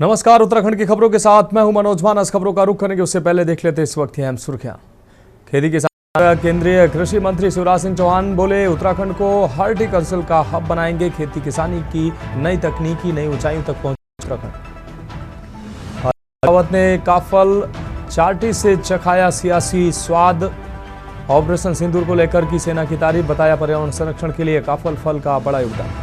नमस्कार, उत्तराखंड की खबरों के साथ मैं हूं मनोज मान। खबरों का रुख करेंगे उससे पहले देख लेते इस वक्त की अहम सुर्खियां। खेती किसान केंद्रीय कृषि मंत्री शिवराज सिंह चौहान बोले, उत्तराखंड को हॉर्टिकल्चर का हब बनाएंगे। खेती किसानी की नई तकनीकी नई ऊंचाइयों तक पहुंचे उत्तराखंड। रावत ने काफल चार्टी से चखाया सियासी स्वाद। ऑपरेशन सिंदूर को लेकर की सेना की तारीफ, बताया पर्यावरण संरक्षण के लिए काफल फल का बड़ा योगदान।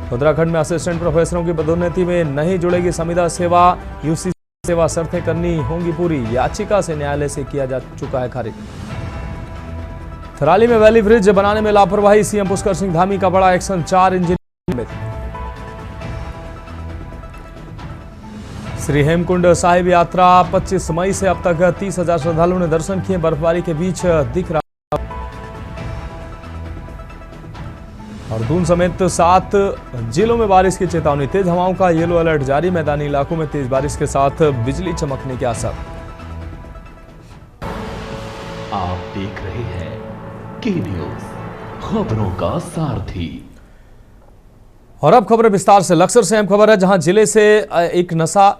उत्तराखंड में असिस्टेंट प्रोफेसरों की पदोन्नति में नहीं जुड़ेगी संविदा सेवा। यूसी सेवा शर्तें करनी होंगी पूरी, याचिका से न्यायालय से किया जा चुका है खारिज। थराली में वैली ब्रिज बनाने में लापरवाही, सीएम पुष्कर सिंह धामी का बड़ा एक्शन। 4 इंजीनियर। श्री हेमकुंड साहिब यात्रा 25 मई से अब तक 30,000 श्रद्धालुओं ने दर्शन किए। बर्फबारी के बीच दिख रहा और दून समेत 7 जिलों में बारिश की चेतावनी। तेज हवाओं का येलो अलर्ट जारी। मैदानी इलाकों में तेज बारिश के साथ बिजली चमकने के आसार। आप देख रहे हैं के न्यूज, खबरों का सारथी। और अब खबर विस्तार से। लक्सर से अहम खबर है, जहां जिले से एक नशा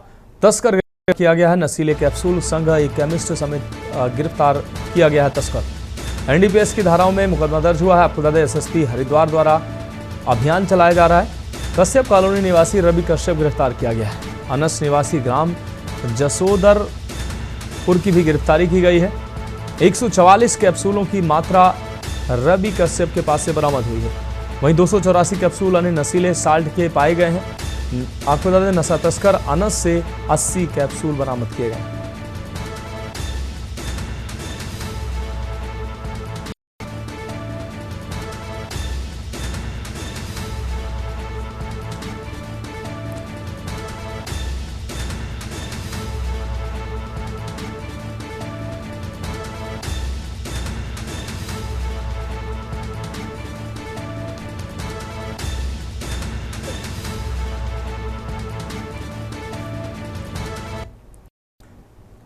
तस्कर किया गया है। नशीले कैप्सूल संग एक केमिस्ट समेत गिरफ्तार किया गया है तस्कर। एनडीपीएस की धाराओं में मुकदमा दर्ज हुआ है। आपको बता दें, एसएसपी हरिद्वार द्वारा अभियान चलाया जा रहा है। कश्यप कॉलोनी निवासी रवि कश्यप गिरफ्तार किया गया है। अनस निवासी ग्राम जसोदरपुर की भी गिरफ्तारी की गई है। 144 कैप्सूलों की मात्रा रवि कश्यप के पास से बरामद हुई है। वहीं 284 कैप्सूल अन्य नशीले साल्ट के पाए गए हैं। आपको बता दें, नशा तस्कर अनस से 80 कैप्सूल बरामद किए गए।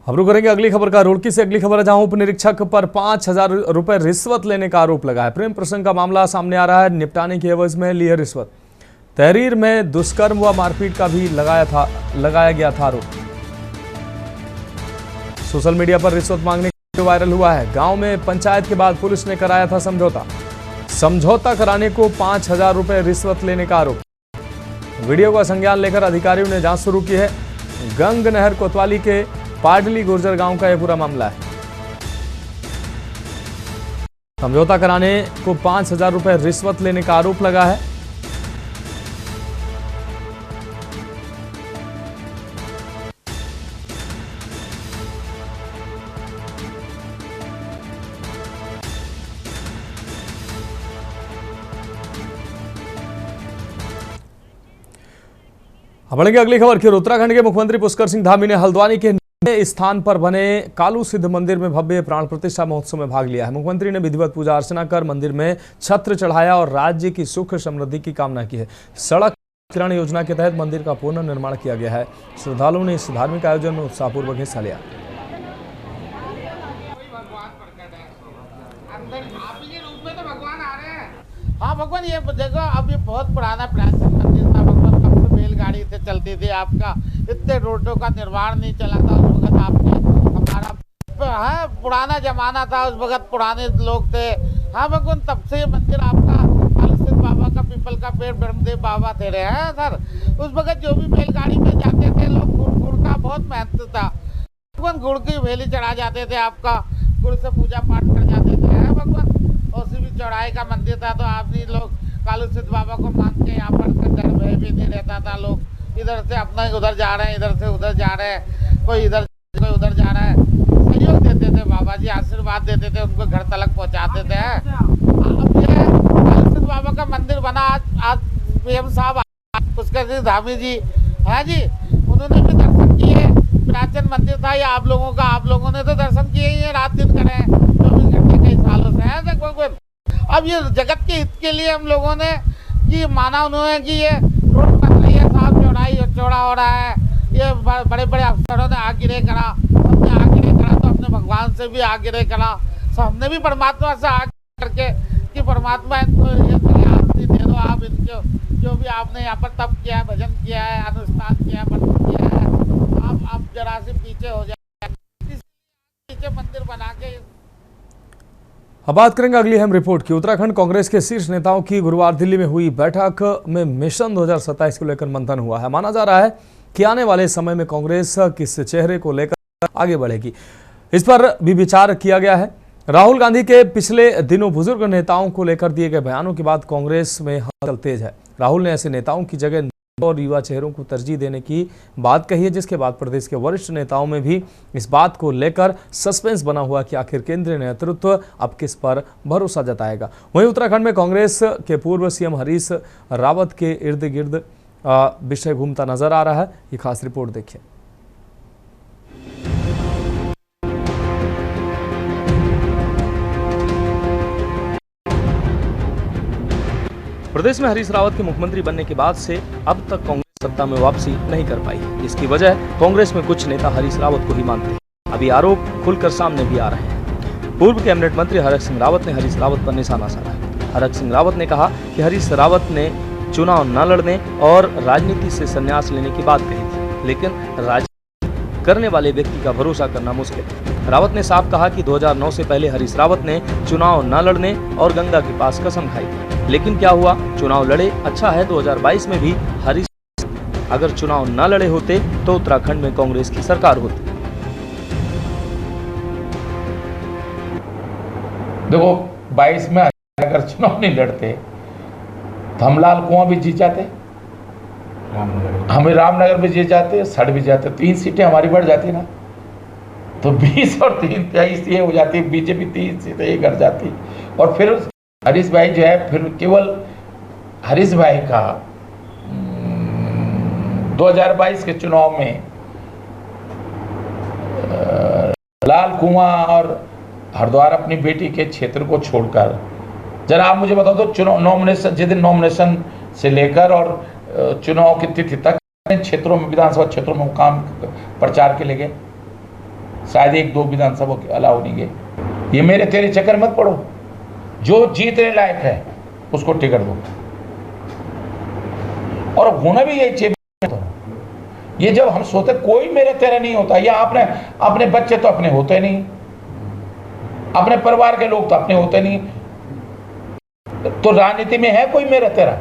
अब रुक करेंगे अगली खबर का। रुड़की से अगली खबर है, जहां उप निरीक्षक पर 5,000 रुपए रिश्वत लेने का आरोप लगा है। प्रेम प्रसंग का मामला सामने आ रहा है। निपटाने की एवज में ली है रिश्वत। तहरीर में दुष्कर्म व मारपीट का भी लगाया गया था आरोप। सोशल मीडिया पर रिश्वत मांगने का वीडियो वायरल हुआ है। गांव में पंचायत के बाद पुलिस ने कराया था समझौता कराने को 5,000 रुपए रिश्वत लेने का आरोप। वीडियो का संज्ञान लेकर अधिकारियों ने जांच शुरू की है। गंग नहर कोतवाली के पाडली गुर्जर गांव का यह पूरा मामला है। समझौता कराने को 5,000 रुपए रिश्वत लेने का आरोप लगा है। अब बढ़ेंगे अगली खबर की। उत्तराखंड के मुख्यमंत्री पुष्कर सिंह धामी ने हल्द्वानी के स्थान पर बने कालू सिद्ध मंदिर में भव्य प्राण प्रतिष्ठा महोत्सव में भाग लिया है। मुख्यमंत्री ने विधिवत पूजा अर्चना कर मंदिर में छत्र चढ़ाया और राज्य की सुख समृद्धि की कामना की है। सड़क किरण योजना के तहत मंदिर का पुनर्निर्माण किया गया है। श्रद्धालुओं ने इस धार्मिक आयोजन में उत्साहपूर्वक हिस्सा लिया। हाँ भगवान, ये देखो, अब ये बहुत पुराना प्राचीन मंदिर था भगवान। कब से बैलगाड़ी से चलती थी आपका, इतने रोडों का निर्माण नहीं चला था उस वक्त। आपके हमारा है पुराना जमाना था, उस वक्त पुराने लोग थे। हाँ भगवान, तब से ये मंदिर आपका कालूसिद्ध बाबा का पीपल का पेड़ ब्रह्मदेव बाबा थे रहे हैं सर। उस वक्त जो भी बैलगाड़ी में जाते थे लोग, गुड़ का बहुत महत्व था भगवान। गुड़ की भेली चढ़ा जाते थे, आपका गुड़ से पूजा पाठ कर जाते थे भगवान। उसी भी चौड़ाई का मंदिर था, तो आप भी लोग कालूसिद्ध बाबा को मान के यहाँ पर डर भय भी नहीं रहता था। लोग इधर से अपना उधर जा रहे हैं, इधर से उधर जा रहे हैं, कोई इधर कोई उधर जा रहा है। सहयोग देते थे बाबा जी, आशीर्वाद देते थे, उनको घर तलक पहुँचाते थे। अब ये कालूसिद्ध बाबा का मंदिर बना। आज पीएम साहब पुष्कर सिंह धामी जी है जी, उन्होंने भी दर्शन किए। प्राचीन मंदिर था ये आप लोगों का, आप लोगों ने तो दर्शन किए ही है, रात दिन करे 24 घंटे कई सालों से है। अब ये जगत के हित के लिए हम लोगों ने कि माना उन्होंने कि ये रोड बन रही है, साफ चौड़ाई चौड़ा हो रहा है। ये बड़े बड़े अफसरों ने आग्रह करा, हमने आग्रह करा तो अपने भगवान से भी आग्रह करा। तो हमने भी परमात्मा से आग्रह करके कि परमात्मा इनको ये दे दो, आप इनको जो भी आपने यहाँ पर तप किया है, भजन किया है, अनुष्ठान किया है, व्रत किया है, आप जरा से पीछे हो जाए, पीछे मंदिर बना के। अब बात करेंगे अगली अहम रिपोर्ट की। उत्तराखंड कांग्रेस के शीर्ष नेताओं की गुरुवार दिल्ली में हुई बैठक में मिशन 2027 को लेकर मंथन हुआ है। माना जा रहा है कि आने वाले समय में कांग्रेस किस चेहरे को लेकर आगे बढ़ेगी, इस पर भी विचार किया गया है। राहुल गांधी के पिछले दिनों बुजुर्ग नेताओं को लेकर दिए गए बयानों के बाद कांग्रेस में हलचल तेज है। राहुल ने ऐसे नेताओं की जगह और युवा चेहरों को तरजीह देने की बात कही है, जिसके बाद प्रदेश के वरिष्ठ नेताओं में भी इस बात को लेकर सस्पेंस बना हुआ कि आखिर केंद्रीय नेतृत्व अब किस पर भरोसा जताएगा। वहीं उत्तराखंड में कांग्रेस के पूर्व सीएम हरीश रावत के इर्द गिर्द विषय घूमता नजर आ रहा है। ये खास रिपोर्ट देखिए। प्रदेश में हरीश रावत के मुख्यमंत्री बनने के बाद से अब तक कांग्रेस सत्ता में वापसी नहीं कर पाई। इसकी वजह कांग्रेस में कुछ नेता हरीश रावत को ही मानते हैं। अभी आरोप खुलकर सामने भी आ रहे हैं। पूर्व कैबिनेट मंत्री हरक सिंह रावत ने हरीश रावत पर निशाना साधा। हरक सिंह रावत ने कहा कि हरीश रावत ने चुनाव न लड़ने और राजनीति से संन्यास लेने की बात कही थी, लेकिन राजनीति करने वाले व्यक्ति का भरोसा करना मुश्किल है। रावत ने साफ कहा कि 2009 से पहले हरीश रावत ने चुनाव न लड़ने और गंगा के पास कसम खाई थी, लेकिन क्या हुआ? चुनाव लड़े, अच्छा है। 2022 में भी हरीश अगर चुनाव न लड़े होते तो उत्तराखंड में कांग्रेस की सरकार होती। देखो 22 में अगर चुनाव नहीं लड़ते तो हम लाल कुआं भी जीत जाते, हमें रामनगर भी जीत जाते, सड़ भी जाते, 3 सीटें हमारी बढ़ जाती ना, तो 20 और 3 23 ये हो जाती, बीजेपी 3 सीटें ये कर जाती। और फिर हरीश भाई जो है, फिर केवल हरीश भाई का 2022 के चुनाव में लाल कुआं और हरिद्वार अपनी बेटी के क्षेत्र को छोड़कर, जरा आप मुझे बताओ तो चुनाव नॉमिनेशन, जिस दिन नॉमिनेशन से लेकर और चुनाव की तिथि तक क्षेत्रों में, विधानसभा क्षेत्रों में काम प्रचार के लिए गए, शायद 1-2 विधानसभा के अलावा नहीं गए। ये मेरे तेरे चक्कर मत पड़ो, जो जीतने लायक है उसको टिकट दो, और होना भी यही चाहिए। ये जब हम सोते कोई मेरे तेरे नहीं होता, या अपने बच्चे तो अपने होते नहीं, अपने परिवार के लोग तो अपने होते नहीं, तो राजनीति में है कोई मेरा तेरा।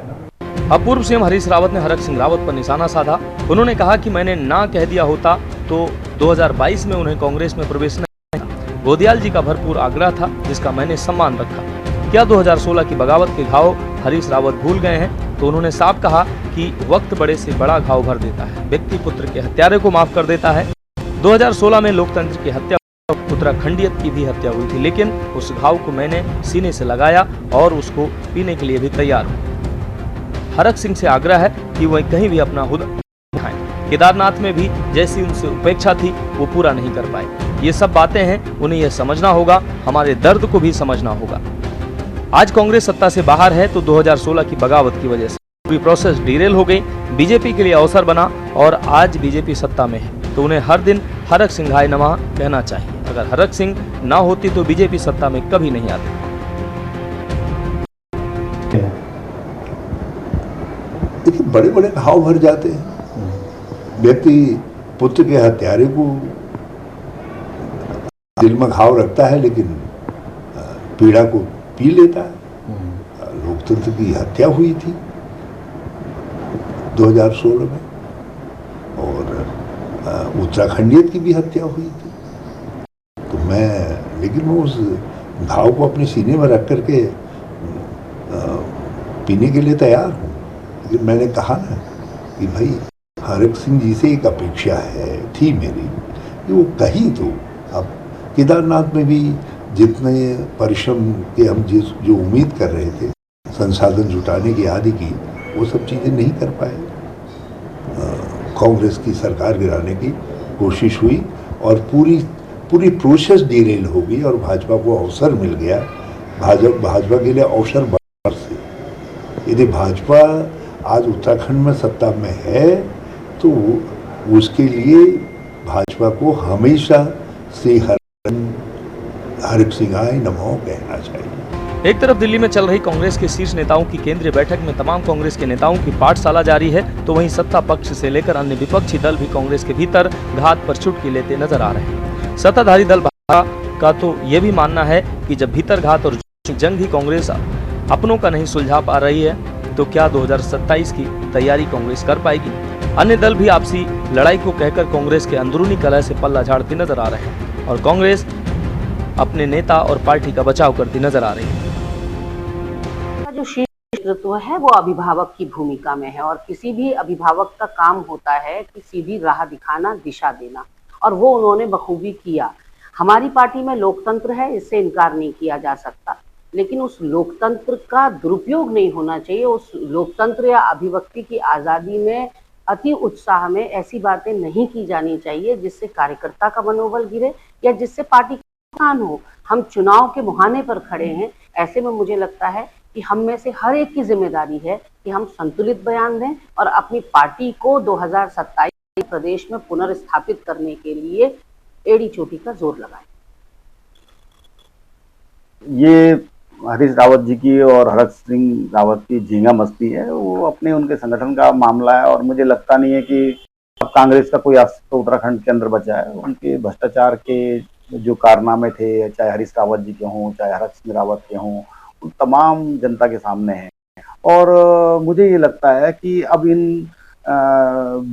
अब पूर्व सीएम हरीश रावत ने हरक सिंह रावत पर निशाना साधा। उन्होंने कहा कि मैंने ना कह दिया होता तो 2022 में उन्हें कांग्रेस में प्रवेश नहीं था। गोदियाल जी का भरपूर आग्रह था, जिसका मैंने सम्मान रखा। क्या 2016 की बगावत के घाव हरीश रावत भूल गए हैं? तो उन्होंने साफ कहा कि वक्त बड़े से बड़ा घाव भर देता है, व्यक्ति पुत्र के हत्यारे को माफ कर देता है। 2016 में लोकतंत्र की हत्या, उत्तराखंडियत की भी हत्या हुई थी, लेकिन उस घाव को मैंने सीने से लगाया और उसको पीने के लिए भी तैयार हूँ। हरक सिंह से आग्रह है कि वह कहीं भी अपना हुद्दा दिखाएं। केदारनाथ में भी जैसी उनसे उपेक्षा थी वो पूरा नहीं कर पाए। ये सब बातें हैं, उन्हें यह समझना होगा, हमारे दर्द को भी समझना होगा। आज कांग्रेस सत्ता से बाहर है तो 2016 की बगावत की वजह से पूरी प्रोसेस डिरेल हो गई, बीजेपी के लिए अवसर बना, और आज बीजेपी सत्ता में है तो उन्हें हर दिन हरक सिंहाय नमः कहना चाहिए। अगर हरक सिंह ना होती तो बीजेपी सत्ता में कभी नहीं आती। देखिए, बड़े बड़े घाव भर जाते हैं। व्यक्ति पुत्र के हत्यारे को दिल में घाव रखता है, लेकिन पीड़ा को पी लेता है। लोकतंत्र की हत्या हुई थी 2016 में, और उत्तराखंडियत की भी हत्या हुई थी। तो लेकिन मैं उस घाव को अपने सीने में रख करके पीने के लिए तैयार हूँ। लेकिन मैंने कहा ना कि भाई हरक सिंह जी से एक अपेक्षा थी मेरी कि वो कहीं तो, अब केदारनाथ में भी जितने परिश्रम के हम जो उम्मीद कर रहे थे, संसाधन जुटाने की आदि की, वो सब चीज़ें नहीं कर पाए। कांग्रेस की सरकार गिराने की कोशिश हुई और पूरी प्रोसेस डिरेल हो गई, और भाजपा को अवसर मिल गया। भाजपा के लिए अवसर बाहर से, यदि भाजपा आज उत्तराखंड में सत्ता में है तो उसके लिए भाजपा को हमेशा से हरक सिंहाय नमः कहना चाहिए। एक तरफ दिल्ली में चल रही कांग्रेस के शीर्ष नेताओं की केंद्रीय बैठक में तमाम कांग्रेस के नेताओं की पाठशाला जारी है, तो वहीं सत्ता पक्ष से लेकर अन्य विपक्षी दल भी कांग्रेस के भीतर घात पर चुटकी लेते नजर आ रहे हैं। सत्ताधारी दल भाजपा का तो ये भी मानना है कि जब भीतर घात और जंग ही कांग्रेस अपनों का नहीं सुलझा पा रही है, तो क्या 2027 की तैयारी कांग्रेस कर पाएगी? अन्य दल भी आपसी लड़ाई को कहकर कांग्रेस के अंदरूनी कलह से पल्ला झाड़ती नजर आ रहे हैं और कांग्रेस अपने नेता और पार्टी का बचाव करती नजर आ रही है। जो शीर्ष नेतृत्व है वो अभिभावक की भूमिका में है और किसी भी अभिभावक का काम होता है कि सीधी राह दिखाना, दिशा देना, और वो उन्होंने बखूबी किया। हमारी पार्टी में लोकतंत्र है, इससे इनकार नहीं किया जा सकता, लेकिन उस लोकतंत्र का दुरुपयोग नहीं होना चाहिए। उस लोकतंत्र या अभिव्यक्ति की आजादी में अति उत्साह में ऐसी बातें नहीं की जानी चाहिए जिससे कार्यकर्ता का मनोबल गिरे या जिससे पार्टी का नुकसान हो। हम चुनाव के मुहाने पर खड़े हैं, ऐसे में मुझे लगता है कि हम में से हर एक की जिम्मेदारी है कि हम संतुलित बयान दें और अपनी पार्टी को 2027 प्रदेश में पुनर्स्थापित करने के लिए एड़ी चोटी का जोर लगाएं। ये हरीश रावत जी की और हरक सिंह रावत की झींगा मस्ती है, वो अपने उनके संगठन का मामला है और मुझे लगता नहीं है कि अब कांग्रेस का कोई अस्तित्व उत्तराखंड के अंदर बचा है। उनके भ्रष्टाचार के जो कारनामे थे, चाहे हरीश रावत जी के हों, चाहे हरक सिंह रावत के हों, उन तमाम जनता के सामने हैं। और मुझे ये लगता है कि अब इन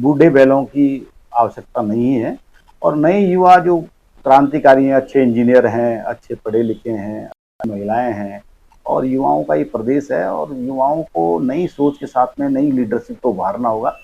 बूढ़े बैलों की आवश्यकता नहीं है और नए युवा जो क्रांतिकारी हैं, अच्छे इंजीनियर हैं, अच्छे पढ़े लिखे हैं, महिलाएं हैं और युवाओं का ये प्रदेश है और युवाओं को नई सोच के साथ में नई लीडरशिप को उभारना होगा।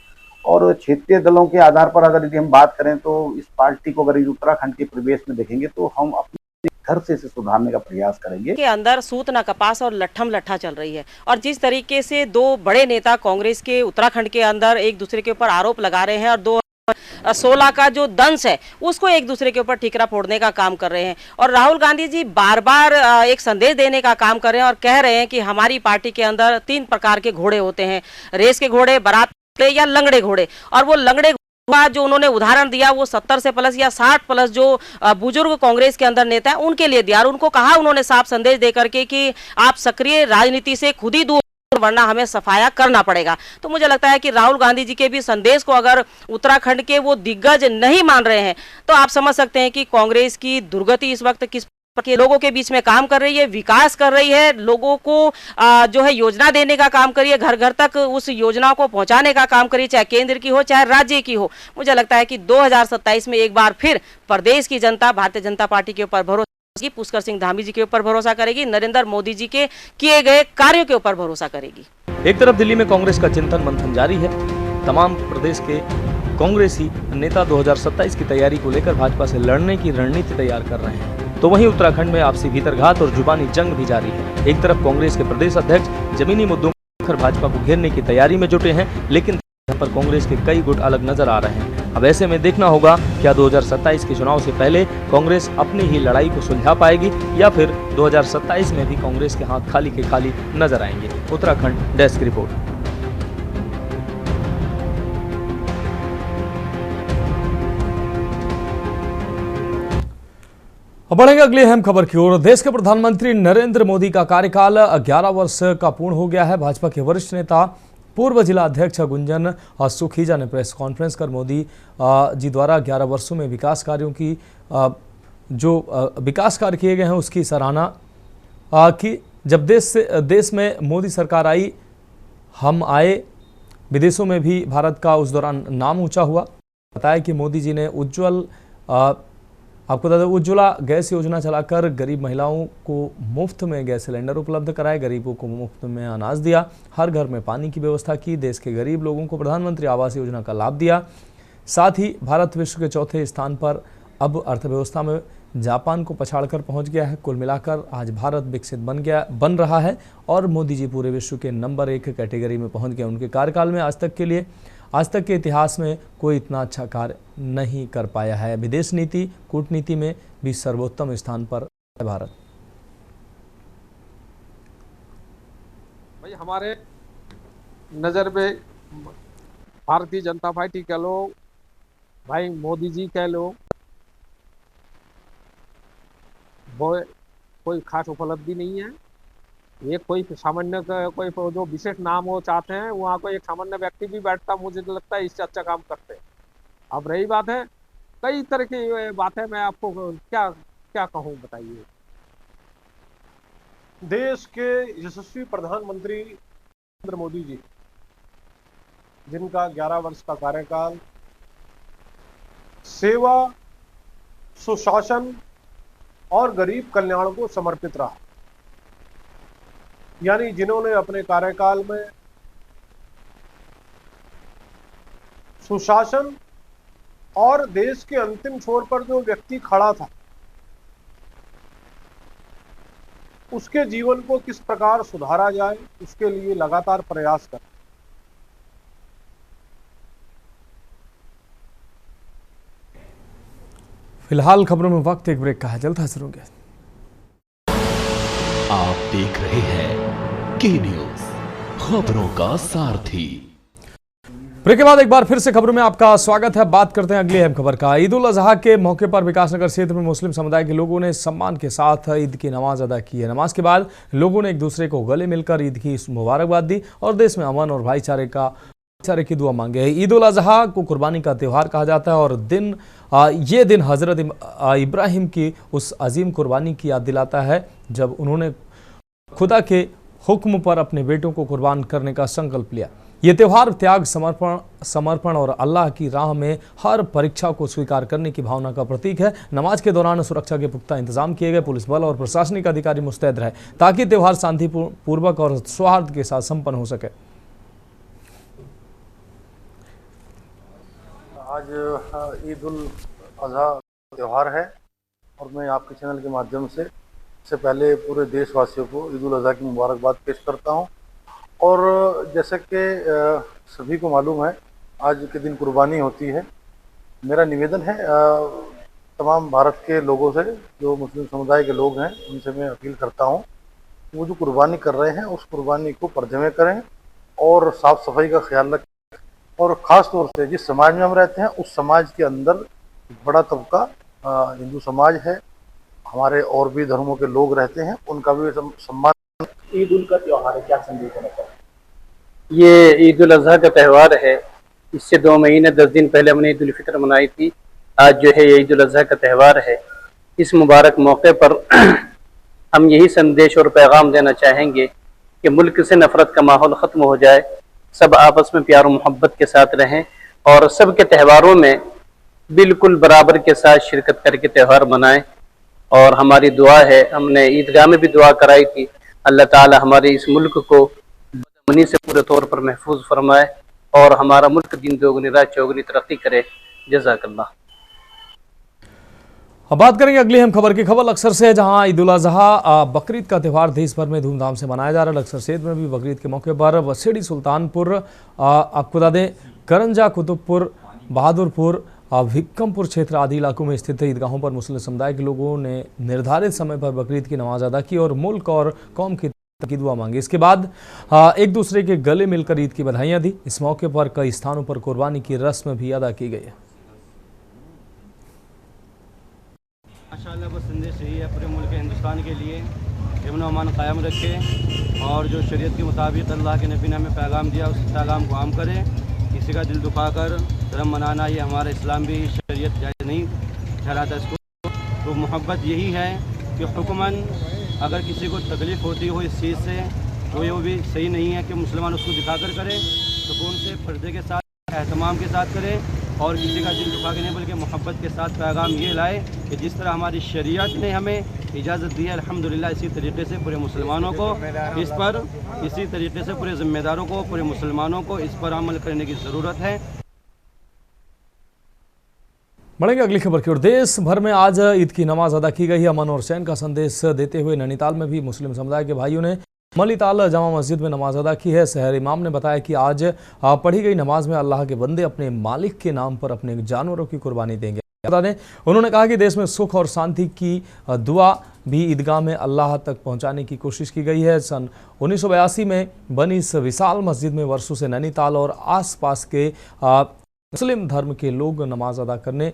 और क्षेत्रीय दलों के आधार पर अगर यदि हम बात करें तो इस पार्टी को अगर उत्तराखंड के प्रदेश में देखेंगे तो हम अपने घर से इसे सुधारने का प्रयास करेंगे। के अंदर सूत न कपास और लट्ठम लट्ठा चल रही है और जिस तरीके से दो बड़े नेता कांग्रेस के उत्तराखंड के अंदर एक दूसरे के ऊपर आरोप लगा रहे हैं और 2016 का जो दंश है उसको एक दूसरे के ऊपर ठीकरा फोड़ने का काम कर रहे हैं और राहुल गांधी जी बार बार एक संदेश देने का काम कर रहे हैं और कह रहे हैं कि हमारी पार्टी के अंदर 3 प्रकार के घोड़े होते हैं, रेस के घोड़े, बारात या लंगड़े घोड़े। और वो लंगड़े का जो उन्होंने उदाहरण दिया वो 70 से प्लस या 60 प्लस जो बुजुर्ग कांग्रेस के अंदर नेता है उनके लिए दिया और उनको कहा उन्होंने साफ संदेश दे करके कि आप सक्रिय राजनीति से खुद ही दूर, वरना हमें सफाया करना पड़ेगा। तो मुझे लगता है कि राहुल गांधी जी के भी संदेश को अगर उत्तराखंड के वो दिग्गज नहीं मान रहे हैं तो आप समझ सकते हैं कि कांग्रेस की दुर्गति इस वक्त किस के लोगों के बीच में काम कर रही है, विकास कर रही है, लोगों को जो है योजना देने का काम करिए, घर घर तक उस योजना को पहुंचाने का काम करिए, चाहे केंद्र की हो चाहे राज्य की हो। मुझे लगता है कि 2027 में एक बार फिर प्रदेश की जनता भारतीय जनता पार्टी के ऊपर भरोसा करेगी, पुष्कर सिंह धामी जी के ऊपर भरोसा करेगी, नरेंद्र मोदी जी के किए गए कार्यों के ऊपर भरोसा करेगी। एक तरफ दिल्ली में कांग्रेस का चिंतन मंथन जारी है। तमाम प्रदेश के कांग्रेसी नेता 2027 की तैयारी को लेकर भाजपा से लड़ने की रणनीति तैयार कर रहे हैं, तो वहीं उत्तराखंड में आपसी भीतरघात और जुबानी जंग भी जारी है। एक तरफ कांग्रेस के प्रदेश अध्यक्ष जमीनी मुद्दों को लेकर भाजपा को घेरने की तैयारी में जुटे हैं, लेकिन यहाँ पर कांग्रेस के कई गुट अलग नजर आ रहे हैं। अब ऐसे में देखना होगा क्या 2027 के चुनाव से पहले कांग्रेस अपनी ही लड़ाई को सुलझा पाएगी या फिर 2027 में भी कांग्रेस के हाथ खाली के खाली नजर आएंगे। Uttarakhand desk report. अब बढ़ेंगे अगली अहम खबर की ओर। देश के प्रधानमंत्री नरेंद्र मोदी का कार्यकाल 11 वर्ष का पूर्ण हो गया है। भाजपा के वरिष्ठ नेता पूर्व जिला अध्यक्ष गुंजन सुखीजा ने प्रेस कॉन्फ्रेंस कर मोदी जी द्वारा 11 वर्षों में विकास कार्यों की जो विकास कार्य किए गए हैं उसकी सराहना की। जब देश में मोदी सरकार आई, हम आए, विदेशों में भी भारत का उस दौरान नाम ऊंचा हुआ। बताया कि मोदी जी ने आपको बता दें उज्ज्वला गैस योजना चलाकर गरीब महिलाओं को मुफ्त में गैस सिलेंडर उपलब्ध कराए, गरीबों को मुफ्त में अनाज दिया, हर घर में पानी की व्यवस्था की, देश के गरीब लोगों को प्रधानमंत्री आवास योजना का लाभ दिया। साथ ही भारत विश्व के चौथे स्थान पर अब अर्थव्यवस्था में जापान को पछाड़कर पहुंच गया है। कुल मिलाकर आज भारत विकसित बन रहा है और मोदी जी पूरे विश्व के नंबर 1 कैटेगरी में पहुंच गए। उनके कार्यकाल में आज तक के इतिहास में कोई इतना अच्छा कार्य नहीं कर पाया है। विदेश नीति, कूटनीति में भी सर्वोत्तम स्थान पर है भारत। भाई हमारे नज़र में भारतीय जनता पार्टी कह लो, भाई मोदी जी कह लो, वो कोई खास उपलब्धि नहीं है। एक कोई सामान्य कोई जो विशेष नाम हो चाहते हैं, वहाँ को एक सामान्य व्यक्ति भी बैठता, मुझे तो लगता है इससे अच्छा काम करते हैं। अब रही बात है, कई तरह की बात है, मैं आपको क्या क्या कहूँ बताइए। देश के यशस्वी प्रधानमंत्री नरेंद्र मोदी जी, जिनका 11 वर्ष का कार्यकाल सेवा, सुशासन और गरीब कल्याण को समर्पित रहा, यानी जिन्होंने अपने कार्यकाल में सुशासन और देश के अंतिम छोर पर जो व्यक्ति खड़ा था उसके जीवन को किस प्रकार सुधारा जाए, उसके लिए लगातार प्रयास कर। फिलहाल खबरों में वक्त एक ब्रेक का है, जल्द हाजिर होंगे। आप देख रहे हैं के न्यूज, खबरों का सारथी। ब्रेक के बाद एक बार फिर से खबरों में आपका स्वागत है। बात करते हैं अगली अहम खबर का। ईद उल अजहा के मौके पर विकासनगर क्षेत्र में मुस्लिम समुदाय के लोगों ने सम्मान के साथ ईद की नमाज अदा की है। नमाज के बाद लोगों ने एक दूसरे को गले मिलकर ईद की मुबारकबाद दी और देश में अमन और भाईचारे की दुआ मांगे है। ईद उल अजहा को कुर्बानी का त्यौहार कहा जाता है और ये दिन हजरत इब्राहिम की उस अजीम कुर्बानी की याद दिलाता है जब उन्होंने खुदा के हुक्म पर अपने बेटों को कुर्बान करने का संकल्प लिया। ये त्यौहार त्याग, समर्पण और अल्लाह की राह में हर परीक्षा को स्वीकार करने की भावना का प्रतीक है। नमाज के दौरान सुरक्षा के पुख्ता इंतजाम किए गए। पुलिस बल और प्रशासनिक अधिकारी मुस्तैद रहे ताकि त्यौहार शांतिपूर्वक और सौहार्द के साथ संपन्न हो सके। आज ईद उल अजहा त्यौहार है और मैं आपके चैनल के माध्यम से इससे पहले पूरे देशवासियों को ईद उल अजहा की मुबारकबाद पेश करता हूं। और जैसे कि सभी को मालूम है, आज के दिन कुर्बानी होती है। मेरा निवेदन है तमाम भारत के लोगों से, जो मुस्लिम समुदाय के लोग हैं, उनसे मैं अपील करता हूं वो जो कुर्बानी कर रहे हैं उस कुर्बानी को पर्दे में करें और साफ़ सफाई का ख्याल रखें। और ख़ास तौर से जिस समाज में हम रहते हैं उस समाज के अंदर बड़ा तबका हिंदू समाज है, हमारे और भी धर्मों के लोग रहते हैं, उनका भी सम्मान। ईद उल का त्यौहार है, क्या संदेश देना चाहिए? ये ईद उल अजहा का त्यौहार है। इससे 2 महीने 10 दिन पहले हमने ईद उल फितर मनाई थी। आज जो है ये ईद उल अजहा का त्यौहार है। इस मुबारक मौके पर हम यही संदेश और पैगाम देना चाहेंगे कि मुल्क से नफरत का माहौल ख़त्म हो जाए, सब आपस में प्यार और मोहब्बत के साथ रहें और सब के त्योहारों में बिल्कुल बराबर के साथ शिरकत करके त्यौहार मनाएं। और हमारी दुआ है, हमने ईदगाह में भी दुआ कराई थी, अल्लाह ताला हमारे इस मुल्क को बदअमनी से पूरे तौर पर महफूज फरमाए और हमारा मुल्क दिन दोगुनी रात चौगुनी तरक्की करे। जज़ाकल्लाह। अब बात करेंगे अगली अहम खबर की। खबर लक्सर से है, जहां ईद उल अजहा बकरीद का त्यौहार देश भर में धूमधाम से मनाया जा रहा है। लक्सर क्षेत्र में भी बकरीद के मौके पर वसेड़ी, सुल्तानपुर, आपको बता दें करंजा, कुतुबपुर, बहादुरपुर, भिक्कमपुर क्षेत्र आदि इलाकों में स्थित ईदगाहों पर मुस्लिम समुदाय के लोगों ने निर्धारित समय पर बकरीद की नमाज अदा की और मुल्क और कौम की दुआ मांगी। इसके बाद एक दूसरे के गले मिलकर ईद की बधाइयां दी। इस मौके पर कई स्थानों पर कुर्बानी की रस्म भी अदा की गई है। माशाअल्लाह वो संदेश यही है पूरे मुल्क हिंदुस्तान के लिए, अमन और अमान कायम रखे और जो शरीयत के मुताबिक अल्लाह के नबी ने हमें पैगाम दिया उस पैगाम को आम करें। किसी का दिल दुखाकर धर्म मनाना ये हमारा इस्लाम भी शरीयत जायज़ नहीं ठहराता इसको। तो मोहब्बत यही है कि हुक्मन अगर किसी को तकलीफ़ होती हो इस चीज़ से तो ये वो भी सही नहीं है कि मुसलमान उसको दिखाकर करे, सुकून से पर्दे के साथ एहतमाम के साथ करें और किसी का दिल दुखा के नहीं बल्कि मोहब्बत के साथ पैगाम ये लाए कि जिस तरह हमारी शरीयत ने हमें इजाज़त दी है अल्हम्दुलिल्लाह, इसी तरीके से पूरे मुसलमानों को इस पर, इसी तरीके से पूरे ज़िम्मेदारों को, पूरे मुसलमानों को इस पर अमल करने की ज़रूरत है। बढ़ेंगे अगली खबर की ओर। देश भर में आज ईद की नमाज अदा की गई है। अमन और चैन का संदेश देते हुए नैनीताल में भी मुस्लिम समुदाय के भाइयों ने मलीताल जामा मस्जिद में नमाज अदा की है। शहर इमाम ने बताया कि आज पढ़ी गई नमाज में अल्लाह के बंदे अपने मालिक के नाम पर अपने जानवरों की कुर्बानी देंगे। बता दें, उन्होंने कहा कि देश में सुख और शांति की दुआ भी ईदगाह में अल्लाह तक पहुंचाने की कोशिश की गई है। सन 1982 में बनी इस विशाल मस्जिद में वर्षों से नैनीताल और आसपास के मुस्लिम धर्म के लोग नमाज अदा करने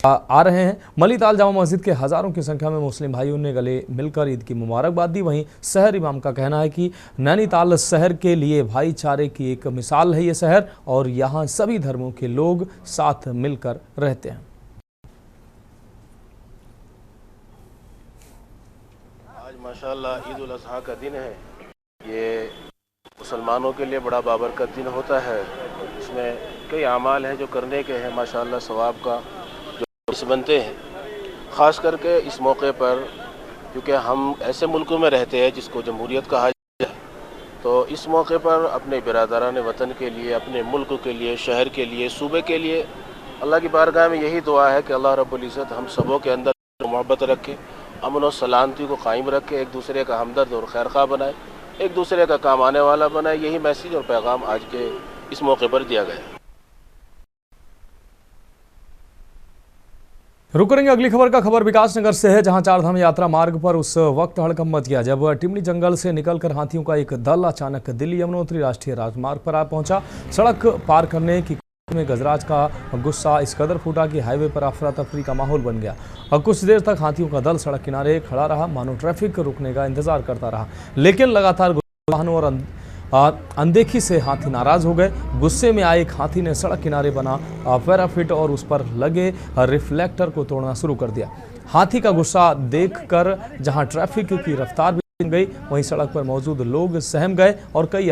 आ रहे हैं। मलीताल जामा मस्जिद के हजारों की संख्या में मुस्लिम भाइयों ने गले मिलकर ईद की मुबारकबाद दी। वहीं शहर इमाम का कहना है कि नैनीताल शहर के लिए भाईचारे की एक मिसाल है ये शहर, और यहाँ सभी धर्मों के लोग साथ मिलकर रहते हैं। आज माशाल्लाह ईद उल अज़हा का दिन है। ये मुसलमानों के लिए बड़ा बाबरकत दिन होता है। इसमें कई अमाल हैं जो करने के हैं, माशाल्लाह सवाब का जो बनते हैं। ख़ास करके इस मौके पर क्योंकि हम ऐसे मुल्कों में रहते हैं जिसको जमहूरियत कहा जाता है, तो इस मौके पर अपने बिरादरान वतन के लिए, अपने मुल्क के लिए, शहर के लिए, सूबे के लिए अल्लाह की बारगाह में यही दुआ है कि अल्लाह रब्बुल इज़्ज़त हम सबों के अंदर मोहब्बत रखे, अमन और सलामती को कायम रखे, एक दूसरे का हमदर्द और खैरखा बनाए, एक दूसरे का काम आने वाला बनाए। यही मैसेज और पैगाम आज के इस मौके पर दिया गया है। रुक करेंगे अगली खबर का। खबर विकासनगर से है, जहां चारधाम यात्रा मार्ग पर उस वक्त हड़कंप मच गया जब टिमनी जंगल से निकलकर हाथियों का एक दल अचानक दिल्ली यमुनोत्री राष्ट्रीय राजमार्ग पर आ पहुंचा। सड़क पार करने की में गजराज का गुस्सा इस कदर फूटा कि हाईवे पर अफरा तफरी का माहौल बन गया और कुछ देर तक हाथियों का दल सड़क किनारे खड़ा रहा, मानो ट्रैफिक रुकने का इंतजार करता रहा। लेकिन लगातार वाहनों और अनदेखी से हाथी नाराज हो गए। गुस्से में आए एक हाथी ने सड़क किनारे बना पैराफिट और उस पर लगे रिफ्लेक्टर को तोड़ना शुरू कर दिया। हाथी का गुस्सा देखकर जहां ट्रैफिक की रफ्तार भी गई, वहीं सड़क पर मौजूद लोग सहम गए और कई